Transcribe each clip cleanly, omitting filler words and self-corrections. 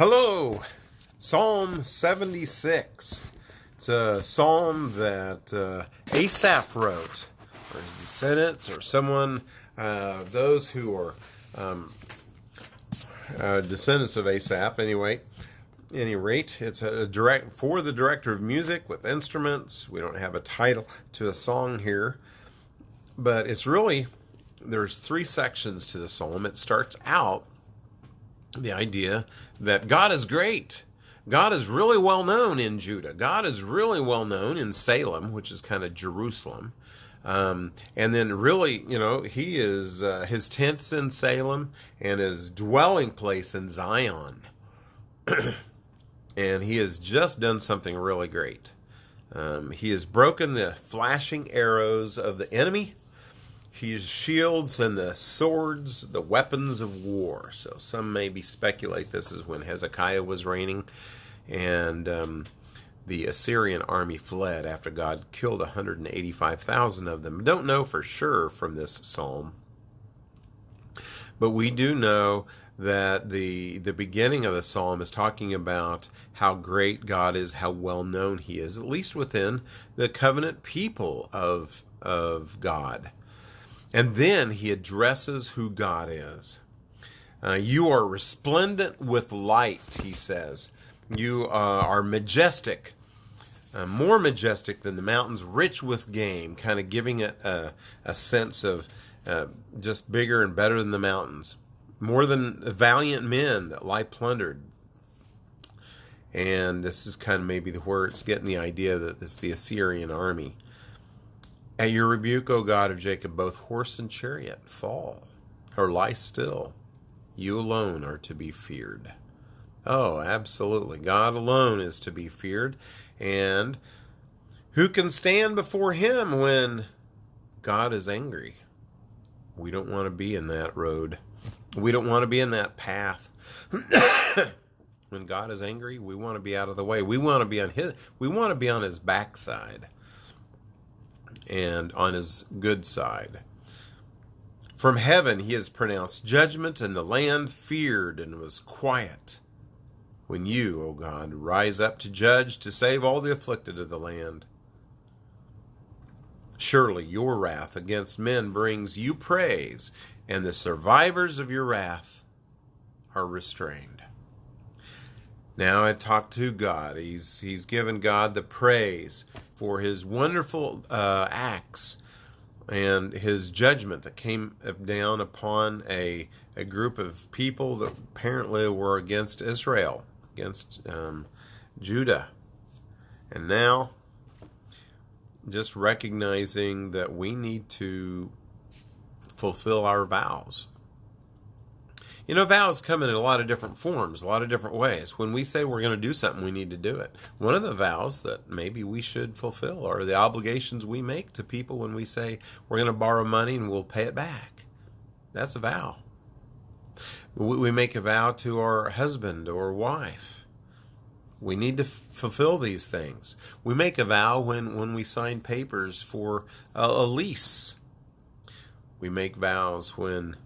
Hello, Psalm 76. It's a psalm that Asaph wrote, or his descendants, or someone, those who are descendants of Asaph. Anyway, any rate, it's for the director of music with instruments. We don't have a title to a song here, but it's really, there's three sections to the psalm. It starts out the idea that God is great. God is really well known in Judah. God is really well known in Salem, which is kind of Jerusalem. And then really, he is, his tent's in Salem and his dwelling place in Zion. And he has just done something really great. He has broken the flashing arrows of the enemy. His shields and the swords, the weapons of war. So some maybe speculate this is when Hezekiah was reigning and the Assyrian army fled after God killed 185,000 of them. Don't know for sure from this psalm, but we do know that the beginning of the psalm is talking about how great God is, how well known he is, at least within the covenant people of God. And then he addresses who God is. You are resplendent with light, he says. You are majestic, more majestic than the mountains, rich with game, kind of giving it a sense of just bigger and better than the mountains. More than valiant men that lie plundered. And this is kind of maybe where it's getting the idea that it's the Assyrian army. At your rebuke, O God of Jacob, both horse and chariot fall, or lie still. You alone are to be feared. Oh, absolutely. God alone is to be feared. And who can stand before him when God is angry? We don't want to be in that road. We don't want to be in that path. When God is angry, we want to be out of the way. We want to be on his backside. And on his good side. From heaven he has pronounced judgment, and the land feared and was quiet. When you, O God, rise up to judge, to save all the afflicted of the land. Surely your wrath against men brings you praise, and the survivors of your wrath are restrained. Now I talk to God. He's given God the praise for his wonderful acts and his judgment that came down upon a group of people that apparently were against Israel, against Judah. And now, just recognizing that we need to fulfill our vows. Vows come in a lot of different forms, a lot of different ways. When we say we're going to do something, we need to do it. One of the vows that maybe we should fulfill are the obligations we make to people when we say we're going to borrow money and we'll pay it back. That's a vow. We make a vow to our husband or wife. We need to fulfill these things. We make a vow when we sign papers for a lease. We make vows when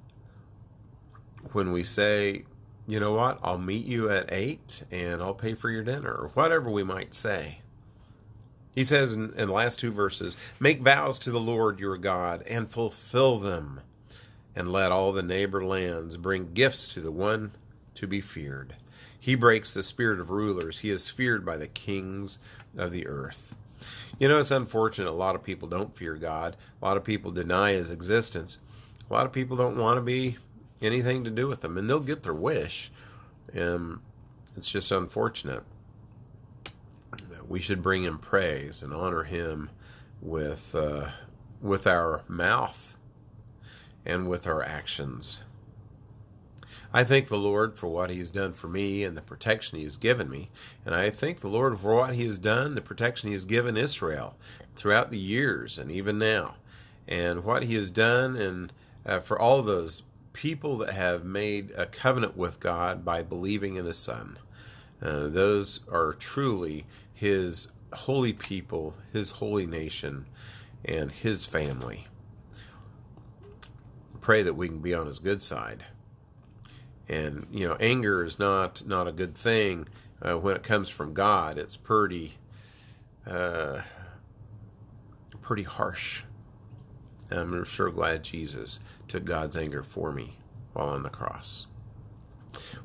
we say, you know what, I'll meet you at 8 and I'll pay for your dinner, or whatever we might say. He says in the last two verses, make vows to the Lord your God and fulfill them, and let all the neighbor lands bring gifts to the one to be feared. He breaks the spirit of rulers. He is feared by the kings of the earth. It's unfortunate. A lot of people don't fear God. A lot of people deny his existence. A lot of people don't want to be anything to do with them, and they'll get their wish. It's just unfortunate. We should bring him praise and honor him with our mouth and with our actions. I thank the Lord for what he's done for me and the protection he has given me. And I thank the Lord for what he has done, the protection he has given Israel throughout the years and even now. And what he has done and for all those people that have made a covenant with God by believing in his Son. Those are truly his holy people, his holy nation, and his family. Pray that we can be on his good side. And anger is not a good thing when it comes from God. It's pretty harsh. And I'm sure glad Jesus took God's anger for me while on the cross.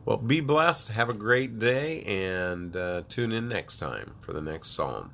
Well, be blessed. Have a great day, and tune in next time for the next psalm.